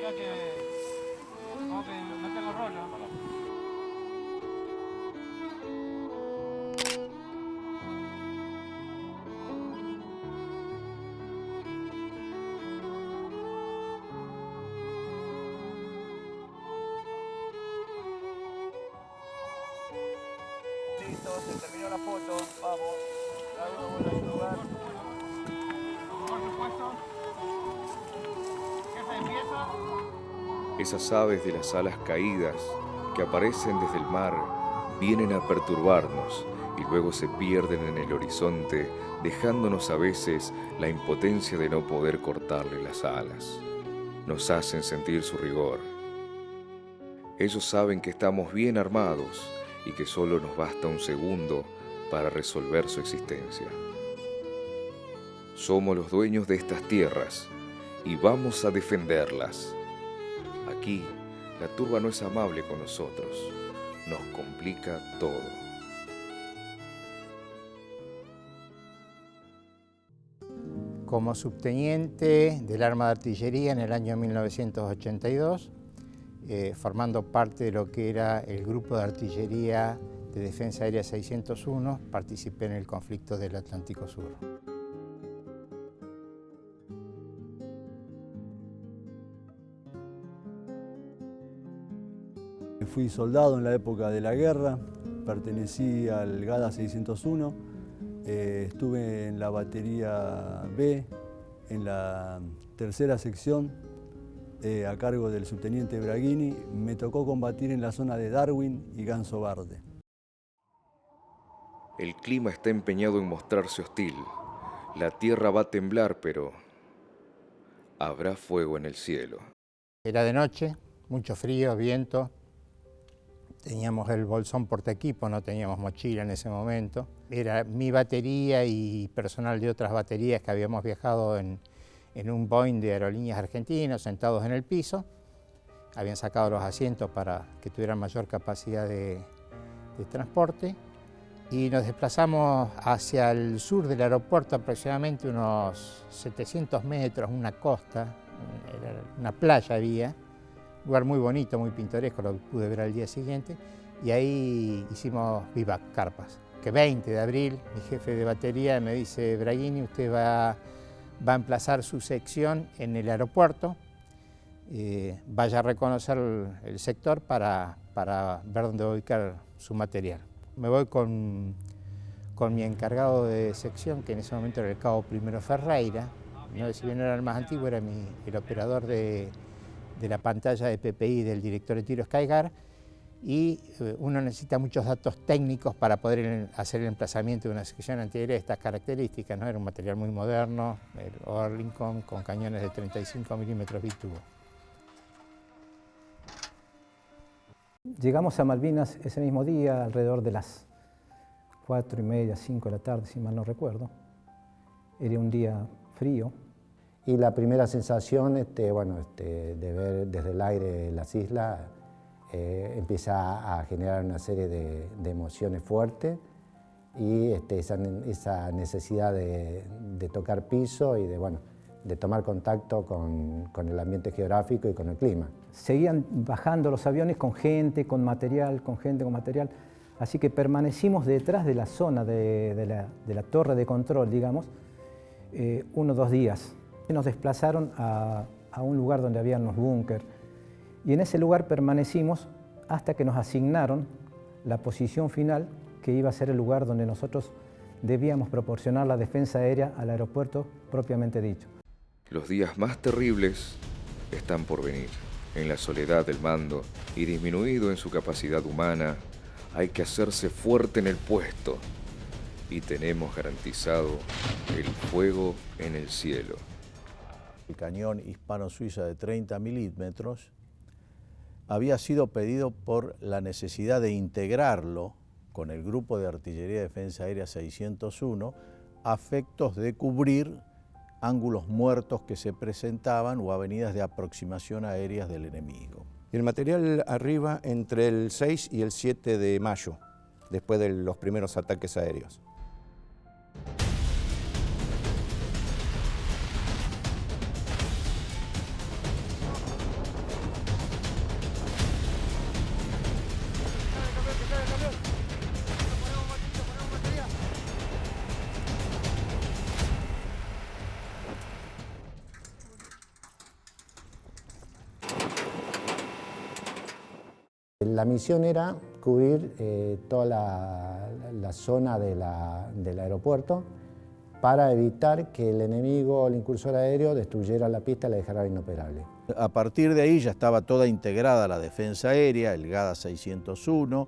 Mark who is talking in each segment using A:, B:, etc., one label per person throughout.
A: diga que no tengo rollo. Listo, se terminó la foto, vamos. Cada uno vuelve a su lugar. Por supuesto. Jefe, empieza.
B: Esas aves de las alas caídas que aparecen desde el mar vienen a perturbarnos y luego se pierden en el horizonte, dejándonos a veces la impotencia de no poder cortarle las alas. Nos hacen sentir su rigor. Ellos saben que estamos bien armados y que solo nos basta un segundo para resolver su existencia. Somos los dueños de estas tierras y vamos a defenderlas. Aquí, la turba no es amable con nosotros, nos complica todo.
C: Como subteniente del arma de artillería en el año 1982, formando parte de lo que era el Grupo de Artillería de Defensa Aérea 601, participé en el conflicto del Atlántico Sur.
D: Fui soldado en la época de la guerra, pertenecí al GADA 601, estuve en la batería B, en la tercera sección, a cargo del subteniente Braghini. Me tocó combatir en la zona de Darwin y Ganso Verde.
B: El clima está empeñado en mostrarse hostil. La tierra va a temblar, pero habrá fuego en el cielo.
C: Era de noche, mucho frío, viento. Teníamos el bolsón portaequipo, no teníamos mochila en ese momento. Era mi batería y personal de otras baterías que habíamos viajado en un Boeing de Aerolíneas Argentinas, sentados en el piso. Habían sacado los asientos para que tuvieran mayor capacidad de transporte. Y nos desplazamos hacia el sur del aeropuerto, aproximadamente unos 700 metros, una costa, una playa había. Un lugar muy bonito, muy pintoresco, lo pude ver al día siguiente, y ahí hicimos vivac, carpas. Que 20 de abril, mi jefe de batería me dice: Braghini, usted va a emplazar su sección en el aeropuerto, vaya a reconocer el sector para ver dónde va a ubicar su material. Me voy con mi encargado de sección, que en ese momento era el cabo Primero Ferreira, ¿no? Si bien era el más antiguo, era el operador de la pantalla de PPI del director de tiro Skygar, y uno necesita muchos datos técnicos para poder hacer el emplazamiento de una sección antiaérea de estas características, ¿no? Era un material muy moderno, el Oerlikon con cañones de 35 milímetros bitubo.
E: Llegamos a Malvinas ese mismo día, alrededor de las 4:30, 5 de la tarde, si mal no recuerdo. Era un día frío.
F: Y la primera sensación, de ver desde el aire las islas, empieza a generar una serie de emociones fuertes y esa necesidad de tocar piso y de tomar contacto con el ambiente geográfico y con el clima.
E: Seguían bajando los aviones con gente, con material, así que permanecimos detrás de la zona de la torre de control, digamos, 1 o 2 días. Nos desplazaron a un lugar donde había unos búnker y en ese lugar permanecimos hasta que nos asignaron la posición final, que iba a ser el lugar donde nosotros debíamos proporcionar la defensa aérea al aeropuerto propiamente dicho.
B: Los días más terribles están por venir. En la soledad del mando y disminuido en su capacidad humana, hay que hacerse fuerte en el puesto y tenemos garantizado el fuego en el cielo.
G: El cañón hispano-suiza de 30 milímetros había sido pedido por la necesidad de integrarlo con el Grupo de Artillería de Defensa Aérea 601 a efectos de cubrir ángulos muertos que se presentaban o avenidas de aproximación aéreas del enemigo.
H: El material arriba entre el 6 y el 7 de mayo, después de los primeros ataques aéreos.
F: La misión era cubrir toda la zona del aeropuerto para evitar que el enemigo o el incursor aéreo destruyera la pista y la dejara inoperable.
G: A partir de ahí ya estaba toda integrada la defensa aérea, el GADA 601,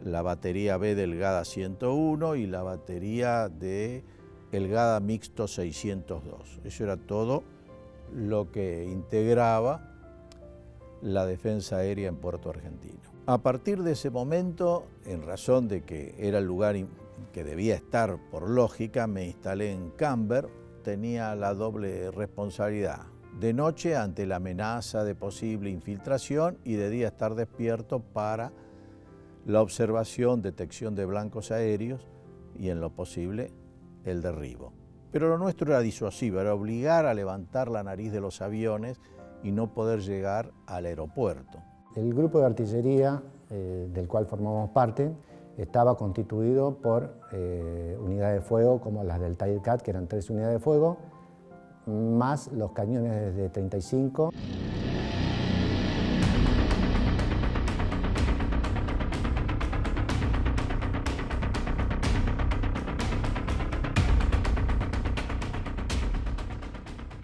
G: la batería B del GADA 101 y la batería del GADA mixto 602. Eso era todo lo que integraba la defensa aérea en Puerto Argentino. A partir de ese momento, en razón de que era el lugar que debía estar por lógica, me instalé en Camber. Tenía la doble responsabilidad: de noche ante la amenaza de posible infiltración y de día estar despierto para la observación, detección de blancos aéreos y en lo posible el derribo. Pero lo nuestro era disuasivo, era obligar a levantar la nariz de los aviones y no poder llegar al aeropuerto.
F: El grupo de artillería del cual formamos parte estaba constituido por unidades de fuego como las del Tiger Cat, que eran 3 unidades de fuego, más los cañones de 35.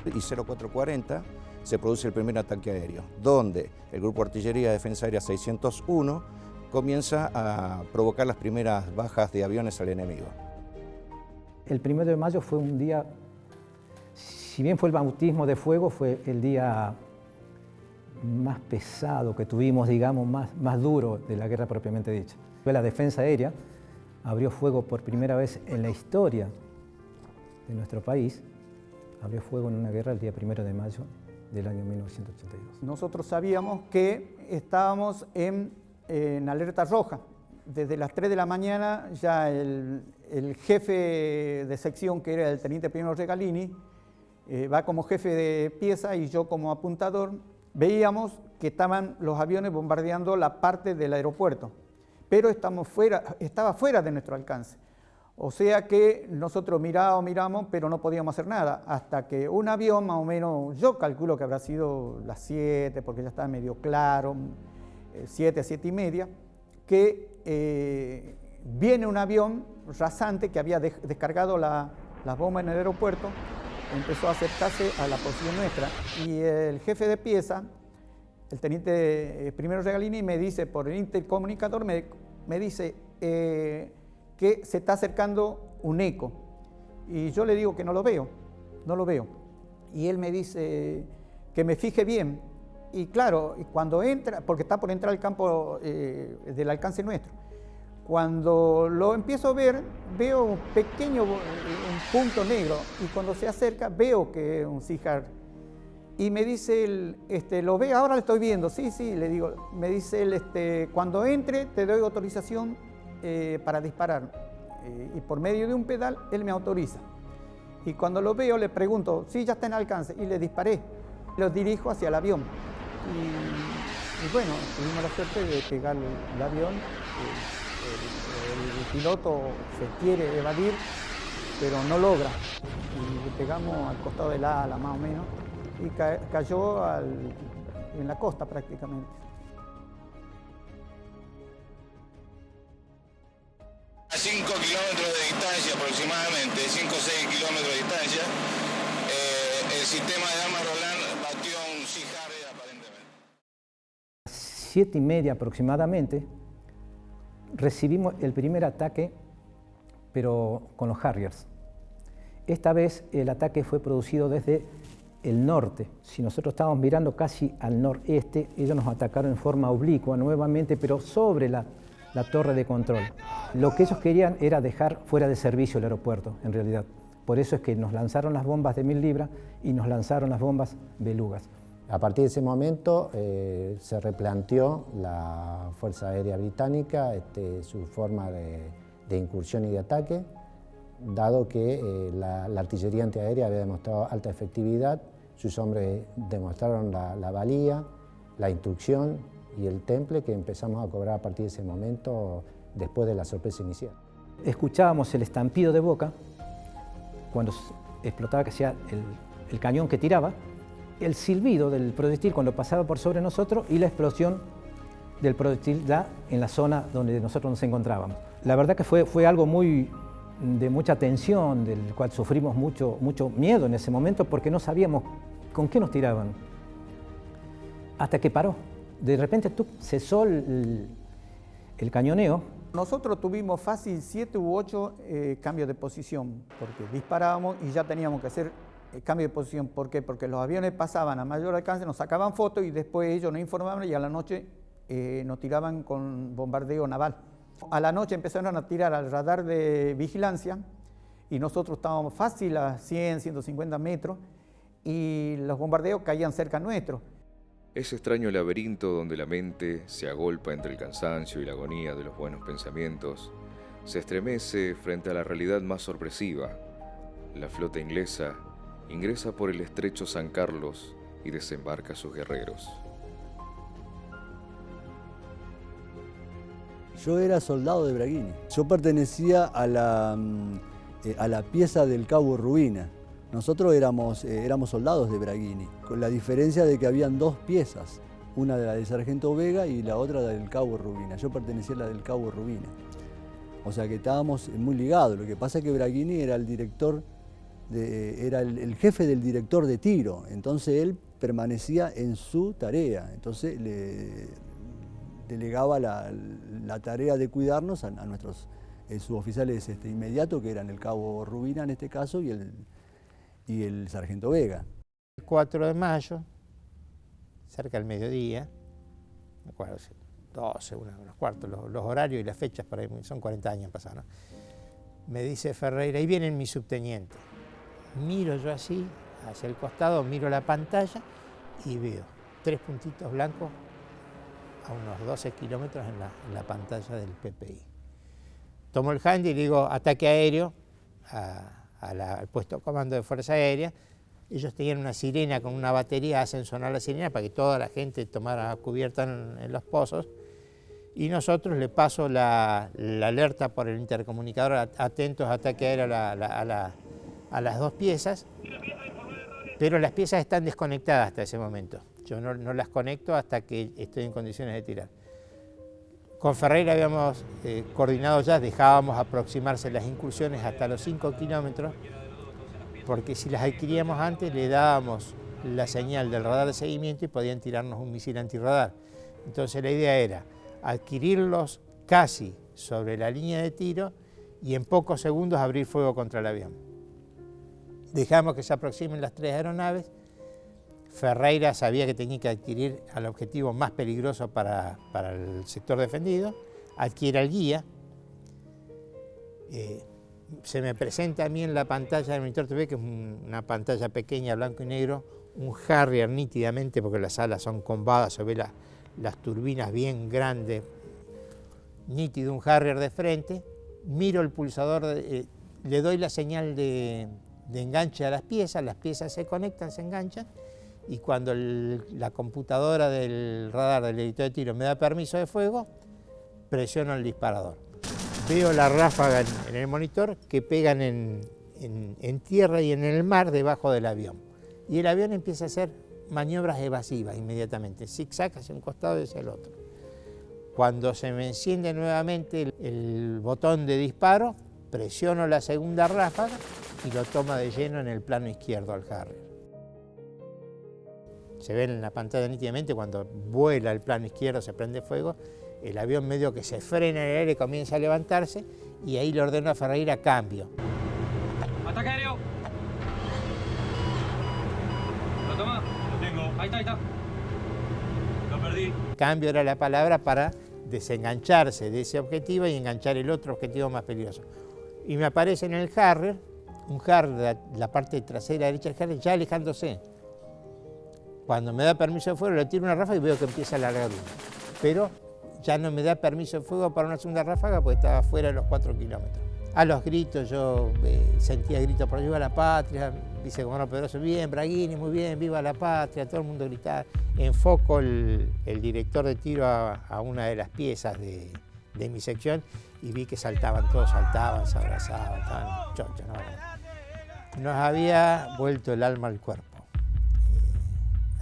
H: Y 0440 se produce el primer ataque aéreo, donde el Grupo de Artillería de Defensa Aérea 601 comienza a provocar las primeras bajas de aviones al enemigo.
E: El 1 de mayo fue un día, si bien fue el bautismo de fuego, fue el día más pesado que tuvimos, digamos, más duro de la guerra propiamente dicha. La defensa aérea abrió fuego por primera vez en la historia de nuestro país, abrió fuego en una guerra el día 1 de mayo del año 1982.
A: Nosotros sabíamos que estábamos en alerta roja. Desde las 3 de la mañana ya el jefe de sección, que era el teniente primero Regalini, va como jefe de pieza y yo como apuntador, veíamos que estaban los aviones bombardeando la parte del aeropuerto, pero estaba fuera de nuestro alcance. O sea que nosotros miramos, pero no podíamos hacer nada, hasta que un avión, más o menos, yo calculo que habrá sido las 7, porque ya estaba medio claro, 7 a 7 y media, que viene un avión rasante que había descargado las bombas en el aeropuerto, empezó a acercarse a la posición nuestra, y el jefe de pieza, el teniente primero Regalini, me dice por el intercomunicador, me dice que se está acercando un eco, y yo le digo que no lo veo, y él me dice que me fije bien, y claro, cuando entra, porque está por entrar al campo del alcance nuestro, cuando lo empiezo a ver, veo un pequeño un punto negro, y cuando se acerca veo que es un Sea Harrier, y me dice ¿lo ve? Ahora lo estoy viendo. Sí, le digo, me dice él, cuando entre te doy autorización para disparar, y por medio de un pedal él me autoriza, y cuando lo veo le pregunto, sí, ya está en alcance, y le disparé, lo dirijo hacia el avión, y bueno, tuvimos la suerte de pegar el avión. El piloto se quiere evadir, pero no logra, y le pegamos al costado del ala más o menos, y cayó en la costa prácticamente.
I: A 5 kilómetros de distancia aproximadamente, 5 o 6 kilómetros de distancia, el sistema de armas Roland batió a un Sea Harrier aparentemente.
E: 7:30 aproximadamente recibimos el primer ataque, pero con los Harriers. Esta vez el ataque fue producido desde el norte. Si nosotros estábamos mirando casi al noreste, ellos nos atacaron en forma oblicua nuevamente, pero sobre la torre de control. Lo que ellos querían era dejar fuera de servicio el aeropuerto, en realidad. Por eso es que nos lanzaron las bombas de 1000 libras y nos lanzaron las bombas belugas.
F: A partir de ese momento se replanteó la Fuerza Aérea Británica su forma de incursión y de ataque, dado que la artillería antiaérea había demostrado alta efectividad, sus hombres demostraron la valía, la instrucción y el temple que empezamos a cobrar a partir de ese momento, después de la sorpresa inicial.
E: Escuchábamos el estampido de boca, cuando explotaba, que sea el cañón que tiraba, el silbido del proyectil cuando pasaba por sobre nosotros y la explosión del proyectil ya en la zona donde nosotros nos encontrábamos. La verdad que fue algo de mucha tensión, del cual sufrimos mucho miedo en ese momento porque no sabíamos con qué nos tiraban. Hasta que paró. De repente cesó el cañoneo.
A: Nosotros tuvimos fácil 7 u 8 cambios de posición, porque disparábamos y ya teníamos que hacer cambio de posición. ¿Por qué? Porque los aviones pasaban a mayor alcance, nos sacaban fotos y después ellos nos informaban y a la noche nos tiraban con bombardeo naval. A la noche empezaron a tirar al radar de vigilancia y nosotros estábamos fácil a 100, 150 metros y los bombardeos caían cerca nuestro.
B: Ese extraño laberinto donde la mente se agolpa entre el cansancio y la agonía de los buenos pensamientos, se estremece frente a la realidad más sorpresiva. La flota inglesa ingresa por el estrecho San Carlos y desembarca a sus guerreros.
D: Yo era soldado de Braghini. Yo pertenecía a la pieza del Cabo Rubina. Nosotros éramos soldados de Braghini, con la diferencia de que habían 2 piezas, una de la de Sargento Vega y la otra del Cabo Rubina. Yo pertenecía a la del Cabo Rubina. O sea que estábamos muy ligados. Lo que pasa es que Braghini era el director, era el jefe del director de tiro, entonces él permanecía en su tarea. Entonces le delegaba la tarea de cuidarnos a nuestros suboficiales inmediatos, que eran el Cabo Rubina en este caso y el Sargento Vega.
C: El 4 de mayo, cerca del mediodía, me acuerdo, 12, 1:15, los horarios y las fechas, por ahí, son 40 años pasados, ¿no? Me dice Ferreira, ahí viene mi subteniente. Miro yo así, hacia el costado, miro la pantalla y veo 3 puntitos blancos a unos 12 kilómetros en la pantalla del PPI. Tomo el handy y digo, ataque aéreo al puesto de comando de Fuerza Aérea. Ellos tenían una sirena con una batería, hacen sonar la sirena para que toda la gente tomara cubierta en los pozos. Y nosotros le paso la alerta por el intercomunicador, atentos, ataque aéreo a las 2 piezas, pero las piezas están desconectadas hasta ese momento. Yo no las conecto hasta que estoy en condiciones de tirar. Con Ferreira habíamos coordinado ya, dejábamos aproximarse las incursiones hasta los 5 kilómetros, porque si las adquiríamos antes le dábamos la señal del radar de seguimiento y podían tirarnos un misil antirradar. Entonces la idea era adquirirlos casi sobre la línea de tiro y en pocos segundos abrir fuego contra el avión. Dejamos que se aproximen las 3 aeronaves. Ferreira sabía que tenía que adquirir al objetivo más peligroso para el sector defendido, adquiere al guía. Se me presenta a mí en la pantalla del monitor TV, que es una pantalla pequeña, blanco y negro, un Harrier nítidamente, porque las alas son combadas, se ve las turbinas bien grandes, nítido, un Harrier de frente. Miro el pulsador, le doy la señal de enganche a las piezas se conectan, se enganchan, y cuando la computadora del radar del editor de tiro me da permiso de fuego, presiono el disparador. Veo la ráfaga en el monitor que pegan en tierra y en el mar debajo del avión. Y el avión empieza a hacer maniobras evasivas inmediatamente, zigzag hacia un costado y hacia el otro. Cuando se me enciende nuevamente el botón de disparo, presiono la segunda ráfaga y lo toma de lleno en el plano izquierdo al Harrier. Se ve en la pantalla nítidamente cuando vuela el plano izquierdo, se prende fuego, el avión medio que se frena en el aire, comienza a levantarse y ahí le ordeno a Ferreira cambio.
J: ¡Ataque aéreo! ¿Lo toma? Lo tengo. Ahí está. Lo perdí. Cambio
C: era la palabra para desengancharse de ese objetivo y enganchar el otro objetivo más peligroso. Y me aparece en el Harrier, un Harrier, la parte trasera derecha del Harrier, ya alejándose. Cuando me da permiso de fuego, le tiro una ráfaga y veo que empieza a alargar uno. Pero ya no me da permiso de fuego para una segunda ráfaga porque estaba fuera de los 4 kilómetros. A los gritos, yo sentía gritos por viva la patria, vicegobernador Pedroso, bien, Braghini, muy bien, viva la patria, todo el mundo gritaba. Enfoco el director de tiro a una de las piezas de mi sección y vi que saltaban todos, se abrazaban, estaban chochos. Nos había vuelto el alma al cuerpo.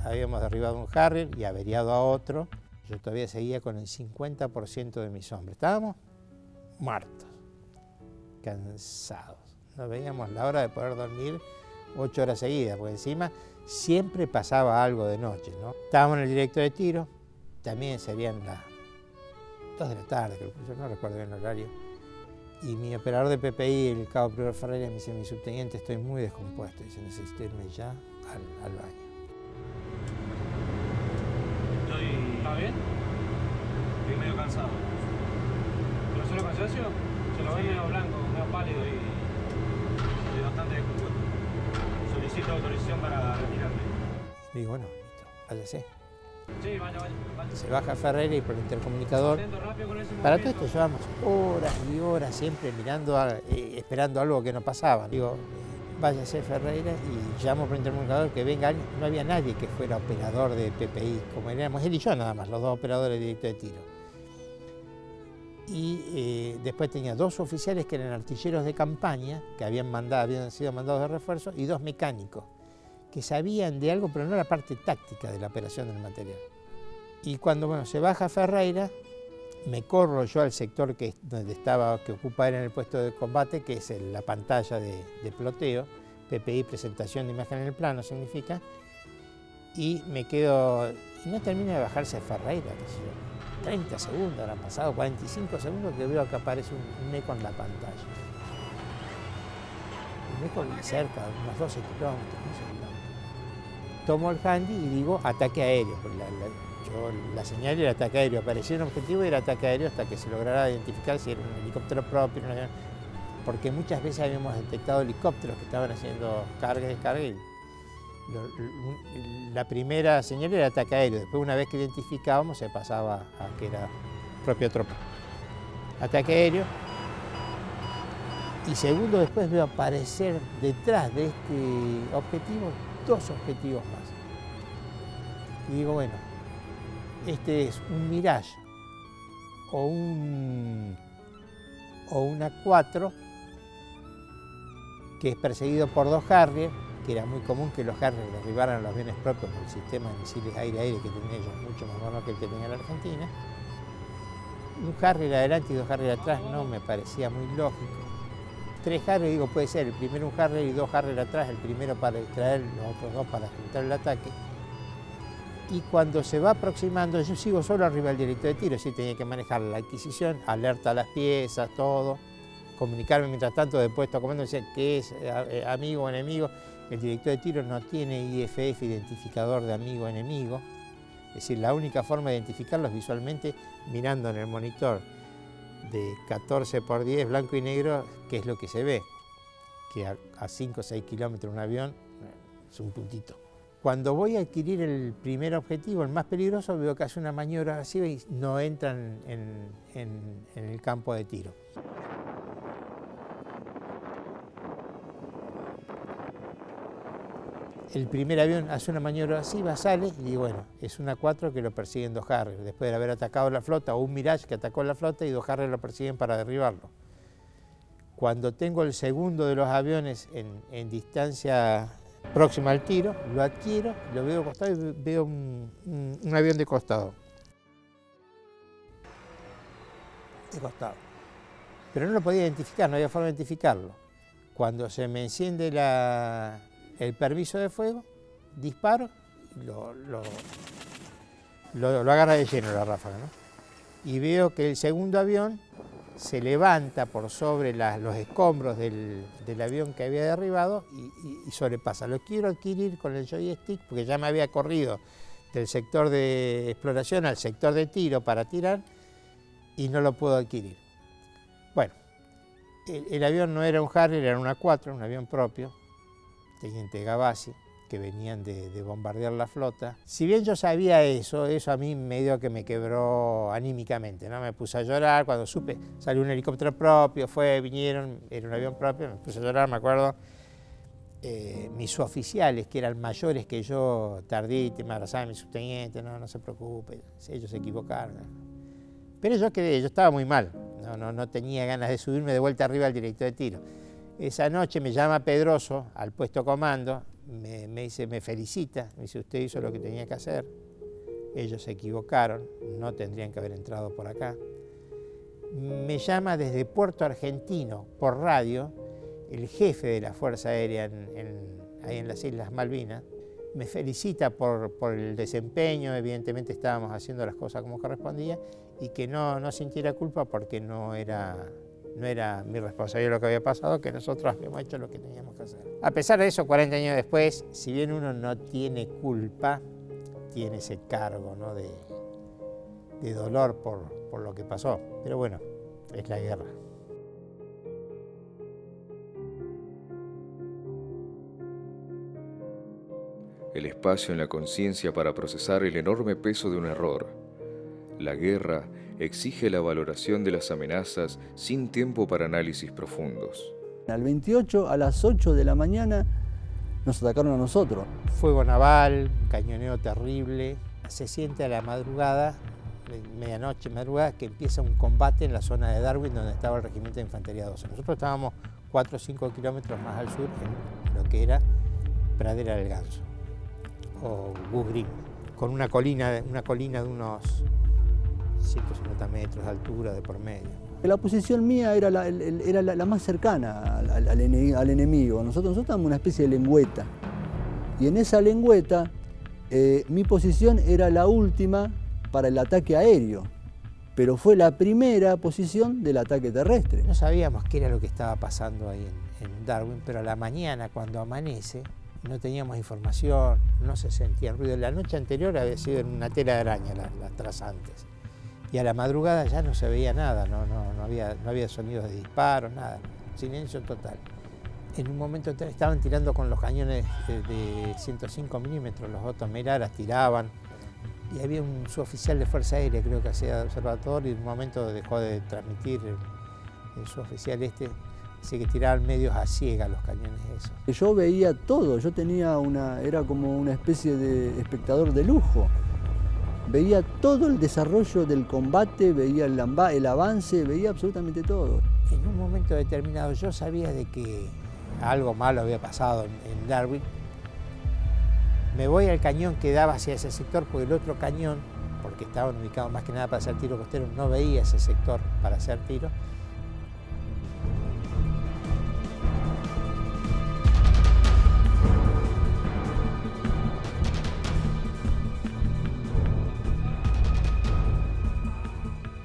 C: Habíamos derribado un Harrier y averiado a otro. Yo todavía seguía con el 50% de mis hombres. Estábamos muertos, cansados. No veíamos la hora de poder dormir 8 horas seguidas, porque encima siempre pasaba algo de noche, ¿no? Estábamos en el directo de tiro, también serían las 2 de la tarde, yo no recuerdo bien el horario. Y mi operador de PPI, el cabo Prior Ferreira, me dice: mi subteniente, estoy muy descompuesto. Dice: necesito irme ya al baño.
J: ¿Está bien? Estoy medio cansado. ¿Pero solo cansancio? Se lo ve medio blanco, medio pálido y bastante descompuesto. Solicito autorización para retirarme.
C: Le digo: bueno, listo, váyase.
J: Sí, vaya.
C: Se baja Ferreira y por el intercomunicador. Para todo esto llevamos horas y horas siempre mirando, esperando algo que no pasaba. Digo: váyase Ferreira, y llamo por el intercomunicador que venga alguien. No había nadie que fuera operador de PPI, como éramos él y yo nada más, los dos operadores de directo de tiro. Y después tenía 2 oficiales que eran artilleros de campaña, que habían sido mandados de refuerzo, y 2 mecánicos, que sabían de algo, pero no la parte táctica de la operación del material. Y cuando se baja Ferreira, me corro yo al sector que ocupa él en el puesto de combate, que es la pantalla de ploteo, PPI, presentación de imagen en el plano, significa, y me quedo, y no termina de bajarse Ferreira, qué sé yo, 30 segundos, habrán pasado 45 segundos que veo que aparece un eco en la pantalla. Un eco cerca, unos 12 kilómetros, no sé. Tomo el handy y digo: ataque aéreo. La señal era ataque aéreo. Apareció un objetivo y era ataque aéreo hasta que se lograra identificar si era un helicóptero propio, un avión. Porque muchas veces habíamos detectado helicópteros que estaban haciendo carga y descarga. Y la primera señal era ataque aéreo. Después, una vez que identificábamos, se pasaba a que era propia tropa. Ataque aéreo. Y segundo después veo aparecer detrás de este objetivo 2 objetivos más. Y digo: bueno, este es un Mirage o una 4 que es perseguido por 2 Harrier, que era muy común que los Harrier derribaran los aviones propios por el sistema de misiles aire-aire que tenían ellos, mucho más bueno que el que tenía la Argentina. Un Harrier adelante y 2 Harrier atrás no me parecía muy lógico. 3 Harrier, digo, puede ser, el primero un Harrier y 2 Harrier atrás, el primero para distraer, los otros 2 para juntar el ataque. Y cuando se va aproximando, yo sigo solo arriba del directo de tiro, sí tenía que manejar la adquisición, alerta a las piezas, todo, comunicarme mientras tanto de puesto a comando, decía qué es amigo o enemigo. El director de tiro no tiene IFF, identificador de amigo o enemigo, es decir, la única forma de identificarlo es visualmente mirando en el monitor de 14×10 blanco y negro, que es lo que se ve, que a 5 o 6 kilómetros un avión es un puntito. Cuando voy a adquirir el primer objetivo, el más peligroso, veo que hace una maniobra agresiva y no entran en el campo de tiro. El primer avión hace una maniobra agresiva, sale y bueno, es una 4 que lo persiguen 2 Harrier, después de haber atacado la flota, o un Mirage que atacó la flota y 2 Harrier lo persiguen para derribarlo. Cuando tengo el segundo de los aviones en distancia próxima al tiro, lo adquiero, lo veo de costado y veo un avión de costado. De costado. Pero no lo podía identificar, no había forma de identificarlo. Cuando se me enciende el permiso de fuego, disparo, lo agarra de lleno la ráfaga, ¿no? Y veo que el segundo avión se levanta por sobre los escombros del avión que había derribado y sobrepasa. Lo quiero adquirir con el joystick porque ya me había corrido del sector de exploración al sector de tiro para tirar y no lo puedo adquirir. Bueno, el avión no era un Harrier, era una 4, un avión propio, teniente Gavassi, que venían de bombardear la flota. Si bien yo sabía eso a mí medio que me quebró anímicamente, ¿no? Me puse a llorar cuando supe, salió un helicóptero propio, vinieron, era un avión propio, me puse a llorar, me acuerdo. Mis oficiales, que eran mayores que yo, Tarditi, me abrazaban, mi subteniente, no se preocupe, ellos se equivocaron. Pero yo estaba muy mal, no tenía ganas de subirme de vuelta arriba al director de tiro. Esa noche me llama Pedroso al puesto comando, me dice, me felicita, me dice, usted hizo lo que tenía que hacer. ellos se equivocaron, no tendrían que haber entrado por acá. Me llama desde Puerto Argentino por radio el jefe de la Fuerza Aérea ahí en las Islas Malvinas. Me felicita por el desempeño, evidentemente estábamos haciendo las cosas como correspondía, y que no sintiera culpa porque no era mi responsabilidad lo que había pasado, que nosotros habíamos hecho lo que teníamos que hacer. A pesar de eso, 40 años después, si bien uno no tiene culpa, tiene ese cargo, ¿no?, de dolor por lo que pasó. Pero bueno, es la guerra.
B: El espacio en la conciencia para procesar el enorme peso de un error. La guerra exige la valoración de las amenazas sin tiempo para análisis profundos.
D: Al 28, a las 8 de la mañana, nos atacaron a nosotros.
C: Fuego naval, un cañoneo terrible. Se siente a la madrugada, medianoche, madrugada, que empieza un combate en la zona de Darwin, donde estaba el Regimiento de Infantería 12. Nosotros estábamos 4 o 5 kilómetros más al sur, en lo que era Pradera del Ganso, o Goose Green, con una colina de unos 150 metros de altura de por medio.
D: La posición mía era la más cercana al enemigo. Nosotros estábamos en una especie de lengüeta. Y en esa lengüeta, mi posición era la última para el ataque aéreo, pero fue la primera posición del ataque terrestre.
C: No sabíamos qué era lo que estaba pasando ahí en Darwin, pero a la mañana, cuando amanece, no teníamos información, no se sentía ruido. La noche anterior había sido en una tela de araña, las trazantes. Y a la madrugada ya no se veía nada, no había sonidos de disparos, nada, silencio total. En un momento estaban tirando con los cañones de 105 milímetros, los Otto Meraras tiraban, y había un suboficial de Fuerza Aérea, creo que hacía de observador, y en un momento dejó de transmitir el suboficial así que tiraban medios a ciega los cañones esos.
D: Yo veía todo, yo era como una especie de espectador de lujo. Veía todo el desarrollo del combate, veía el avance, veía absolutamente todo.
C: En un momento determinado yo sabía de que algo malo había pasado en Darwin. Me voy al cañón que daba hacia ese sector, porque el otro cañón, porque estaban ubicados más que nada para hacer tiro costero, no veía ese sector para hacer tiro.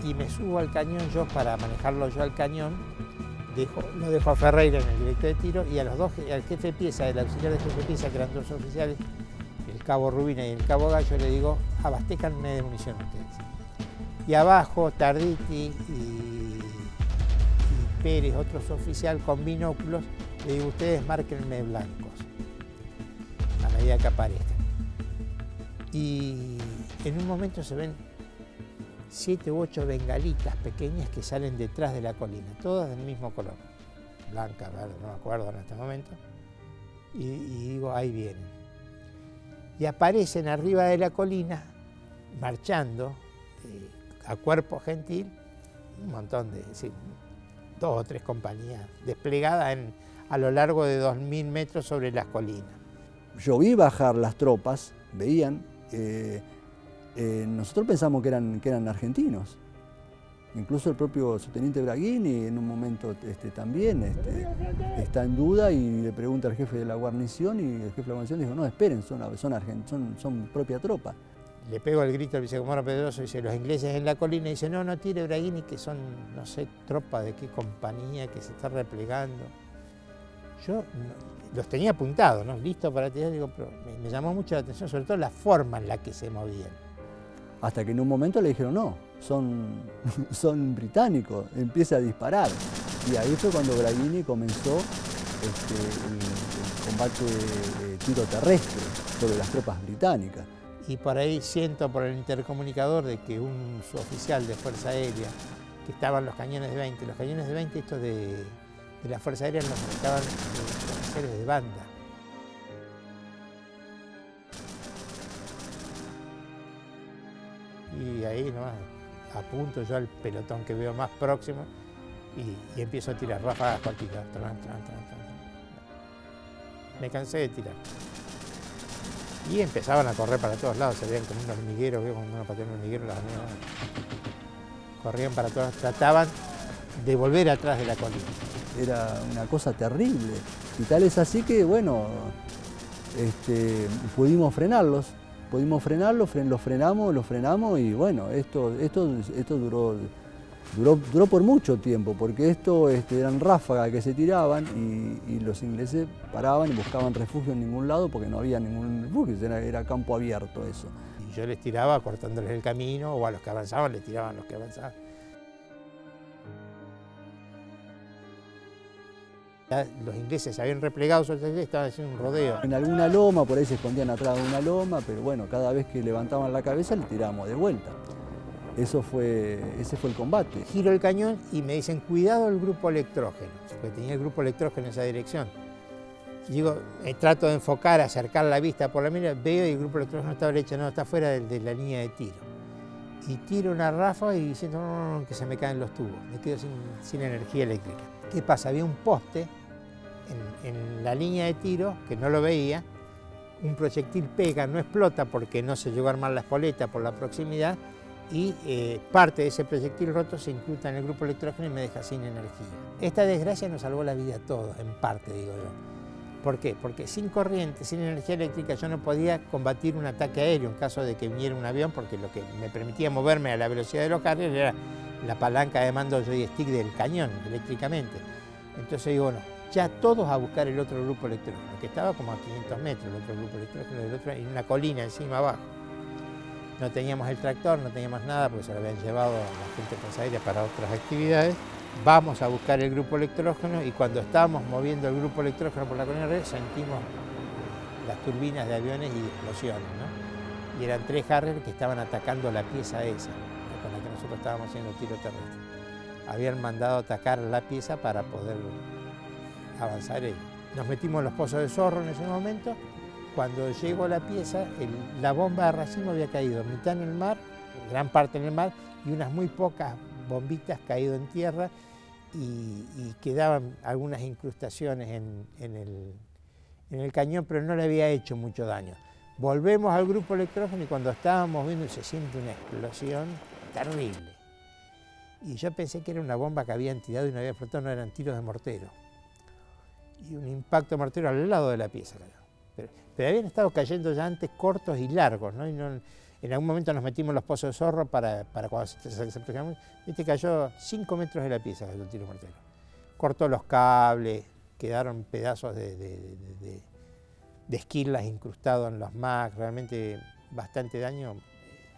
C: Y me subo al cañón yo para manejarlo yo al cañón, lo dejo a Ferreira en el directo de tiro, y al jefe de pieza, el auxiliar de jefe de pieza, que eran 2 oficiales, el cabo Rubina y el cabo Gallo, le digo, abastécanme de munición ustedes. Y abajo, Tarditi y Pérez, otro oficial con binóculos, le digo, ustedes márquenme blancos a medida que aparezcan. Y en un momento se ven 7 u 8 bengalitas pequeñas que salen detrás de la colina, todas del mismo color, blanca, verde, no me acuerdo en este momento, y digo, ahí vienen. Y aparecen arriba de la colina, marchando, a cuerpo gentil, un montón de, 2 o 3 compañías desplegadas a lo largo de 2000 metros sobre las colinas.
D: Yo vi bajar las tropas, veían, nosotros pensamos que eran argentinos. Incluso el propio subteniente Braghini en un momento también está en duda y le pregunta al jefe de la guarnición, y el jefe de la guarnición dijo, no, esperen, son propia tropa.
C: Le pego el grito al vicecomandante Pedroso y dice, los ingleses en la colina, y dice, no tire Braghini, que son, no sé, tropa de qué compañía que se está replegando. Yo los tenía apuntados, ¿no?, listo para tirar, digo, pero me llamó mucho la atención, sobre todo la forma en la que se movían.
D: Hasta que en un momento le dijeron, no, son británicos, empieza a disparar. Y ahí fue cuando Braghini comenzó el combate de tiro terrestre sobre las tropas británicas.
C: Y por ahí siento por el intercomunicador de que un suboficial de Fuerza Aérea, que estaban los cañones de 20, estos de la Fuerza Aérea los marcaban los oficiales de banda. Y ahí nomás apunto yo al pelotón que veo más próximo y empiezo a tirar ráfagas cortitas. Me cansé de tirar. Y empezaban a correr para todos lados, se veían como un hormiguero, veo cuando uno patea un hormiguero, corrían para todos, trataban de volver atrás de la colina.
D: Era una cosa terrible. Y tal es así que, bueno, pudimos frenarlos. Los frenamos y bueno, esto duró por mucho tiempo, porque eran ráfagas que se tiraban y los ingleses paraban y buscaban refugio en ningún lado porque no había ningún refugio, era campo abierto eso.
C: Y yo les tiraba cortándoles el camino, o a los que avanzaban les tiraban los que avanzaban. Ya los ingleses se habían replegado, estaban haciendo un rodeo.
D: En alguna loma, por ahí se escondían atrás de una loma, pero bueno, cada vez que levantaban la cabeza le tirábamos de vuelta. Ese fue el combate.
C: Giro el cañón y me dicen, cuidado el grupo electrógeno, porque tenía el grupo electrógeno en esa dirección. Y digo, trato de enfocar, acercar la vista por la mira, veo y el grupo electrógeno está a la derecha, no, está fuera de la línea de tiro. Y tiro una ráfaga y diciendo, no, que se me caen los tubos, me quedo sin energía eléctrica. ¿Qué pasa? Había un poste en la línea de tiro, que no lo veía, un proyectil pega, no explota porque no se llegó a armar la espoleta por la proximidad, y parte de ese proyectil roto se incrusta en el grupo electrógeno y me deja sin energía. Esta desgracia nos salvó la vida a todos, en parte, digo yo. ¿Por qué? Porque sin corriente, sin energía eléctrica, yo no podía combatir un ataque aéreo en caso de que viniera un avión, porque lo que me permitía moverme a la velocidad de los carriles era la palanca de mando joystick del cañón, eléctricamente. Entonces digo, bueno, ya todos a buscar el otro grupo electrógeno, que estaba como a 500 metros, el otro grupo electrógeno, en una colina encima abajo. No teníamos el tractor, no teníamos nada, porque se lo habían llevado a la gente de Fuerza Aérea para otras actividades. Vamos a buscar el grupo electrógeno y cuando estábamos moviendo el grupo electrógeno por la colina real, sentimos las turbinas de aviones y explosiones, ¿no? Y eran 3 Harrier que estaban atacando la pieza esa, con la que nosotros estábamos haciendo tiro terrestre. Habían mandado atacar la pieza para poder avanzar ellos. Nos metimos en los pozos de Zorro en ese momento. Cuando llegó a la pieza, la bomba de racimo había caído mitad en el mar, gran parte en el mar, y unas muy pocas bombitas caído en tierra, y quedaban algunas incrustaciones en el cañón, pero no le había hecho mucho daño. Volvemos al grupo electrógeno y cuando estábamos viendo se siente una explosión terrible. Y yo pensé que era una bomba que habían tirado y no había explotado, no, eran tiros de mortero. Y un impacto de mortero al lado de la pieza. Pero habían estado cayendo ya antes cortos y largos, ¿no? En algún momento nos metimos en los pozos de Zorro para cuando se aproximaron. Viste, cayó 5 metros de la pieza, cayó el tiro mortero. Cortó los cables, quedaron pedazos de esquilas incrustados en los MAC, realmente bastante daño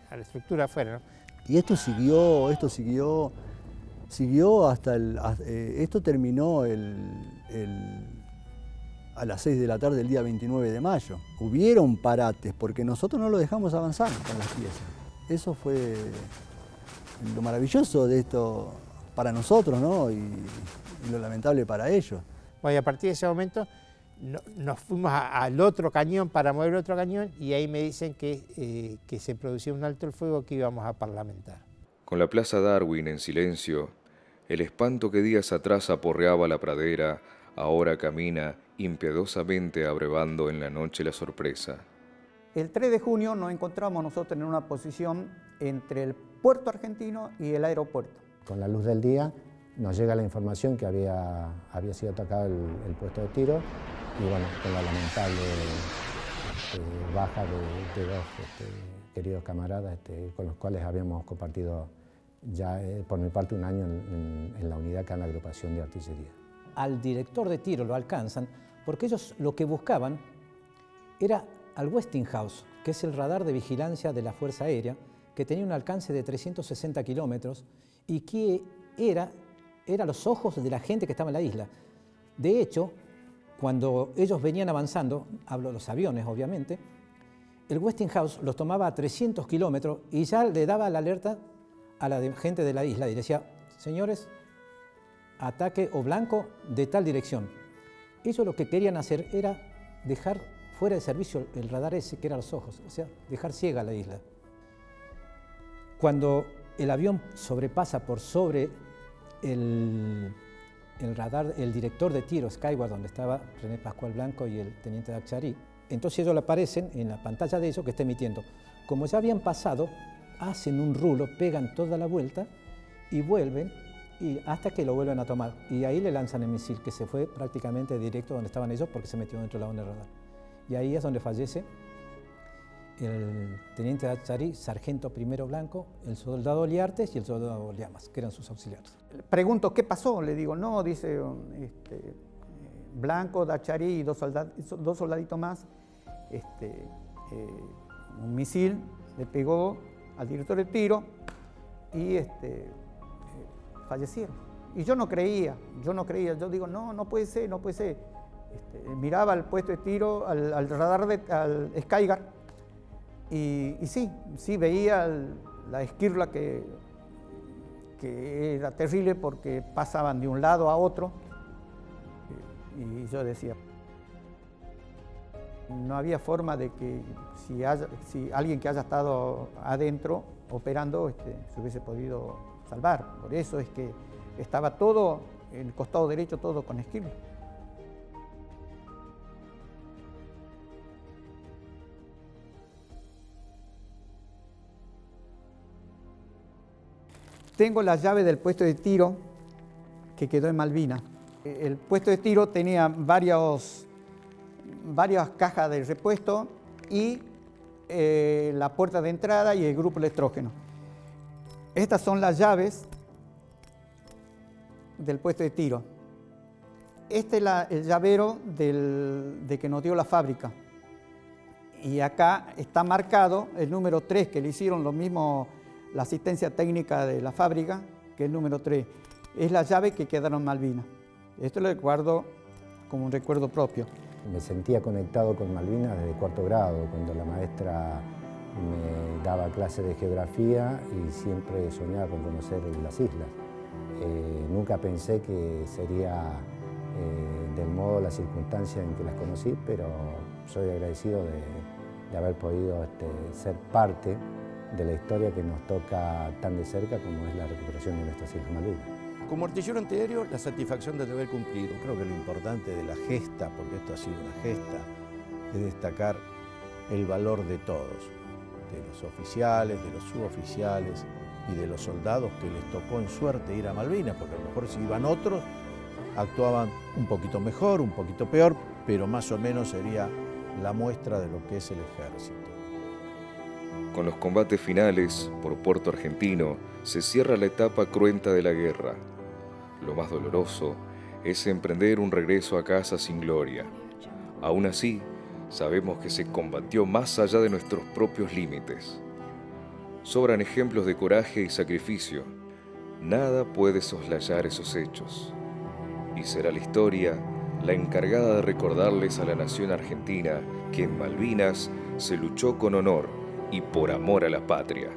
C: a la estructura afuera, ¿no?
D: Y esto siguió hasta esto terminó a las 6 de la tarde del día 29 de mayo. Hubieron parates porque nosotros no lo dejamos avanzar con las piezas. Eso fue lo maravilloso de esto para nosotros, ¿no? y lo lamentable para ellos.
C: Bueno, y a partir de ese momento nos fuimos al otro cañón para mover el otro cañón y ahí me dicen que se producía un alto el fuego que íbamos a parlamentar.
B: Con la Plaza Darwin en silencio, el espanto que días atrás aporreaba la pradera ahora camina impiedosamente abrevando en la noche la sorpresa.
A: El 3 de junio nos encontramos nosotros en una posición entre el puerto argentino y el aeropuerto.
F: Con la luz del día nos llega la información que había sido atacado el puesto de tiro y bueno, con la lamentable baja de 2 queridos camaradas con los cuales habíamos compartido ya por mi parte un año en la unidad que es la agrupación de artillería.
E: Al director de tiro lo alcanzan porque ellos lo que buscaban era al Westinghouse, que es el radar de vigilancia de la Fuerza Aérea, que tenía un alcance de 360 kilómetros y que era los ojos de la gente que estaba en la isla. De hecho, cuando ellos venían avanzando, hablo de los aviones obviamente, el Westinghouse los tomaba a 300 kilómetros y ya le daba la alerta a la gente de la isla y decía, señores, ataque o blanco de tal dirección. Ellos lo que querían hacer era dejar fuera de servicio el radar ese, que eran los ojos, o sea, dejar ciega la isla. Cuando el avión sobrepasa por sobre el radar, el director de tiro Skyward, donde estaba René Pascual Blanco y el teniente Daccharí, Entonces ellos le aparecen en la pantalla de ellos que está emitiendo. Como ya habían pasado, hacen un rulo, pegan toda la vuelta y vuelven hasta que lo vuelven a tomar. Y ahí le lanzan el misil, que se fue prácticamente directo donde estaban ellos porque se metió dentro de la onda de radar. Y ahí es donde fallece el teniente Achari, sargento primero Blanco, el soldado Liartes y el soldado Llamas, que eran sus auxiliares.
A: Pregunto, ¿qué pasó? Le digo, no, dice Blanco, Dachari y dos soldaditos más, un misil le pegó al director de tiro y fallecieron. Y yo no creía, yo digo, no puede ser, no puede ser. Miraba al puesto de tiro, al radar, al Skyguard, y sí veía la esquirla que era terrible porque pasaban de un lado a otro. Y yo decía, no había forma de que si alguien que haya estado adentro operando se hubiese podido salvar. Por eso es que estaba todo, el costado derecho, todo con esquirla. Tengo la llave del puesto de tiro que quedó en Malvinas. El puesto de tiro tenía varias cajas de repuesto y la puerta de entrada y el grupo electrógeno. Estas son las del puesto de tiro. Este es el llavero de que nos dio la fábrica. Y acá está marcado el número 3, que le hicieron lo mismo la asistencia técnica de la fábrica, que es el número 3. Es la llave que quedaron en Malvinas. Esto lo guardo como un recuerdo propio.
F: Me sentía conectado con Malvinas desde cuarto grado, cuando la maestra me daba clases de geografía y siempre soñaba con conocer las islas. Nunca pensé que sería del modo, la circunstancia en que las conocí, pero soy agradecido de haber podido ser parte de la historia que nos toca tan de cerca como es la recuperación de nuestras Islas Malvinas.
H: Como artillero antiaéreo, la satisfacción de deber cumplido.
G: Creo que lo importante de la gesta, porque esto ha sido una gesta, es destacar el valor de todos, de los oficiales, de los suboficiales y de los soldados que les tocó en suerte ir a Malvinas, porque a lo mejor si iban otros, actuaban un poquito mejor, un poquito peor, pero más o menos sería la muestra de lo que es el ejército.
B: Con los combates finales por Puerto Argentino se cierra la etapa cruenta de la guerra. Lo más doloroso es emprender un regreso a casa sin gloria. Aún así, sabemos que se combatió más allá de nuestros propios límites. Sobran ejemplos de coraje y sacrificio. Nada puede soslayar esos hechos. Y será la historia la encargada de recordarles a la nación argentina que en Malvinas se luchó con honor y por amor a la patria.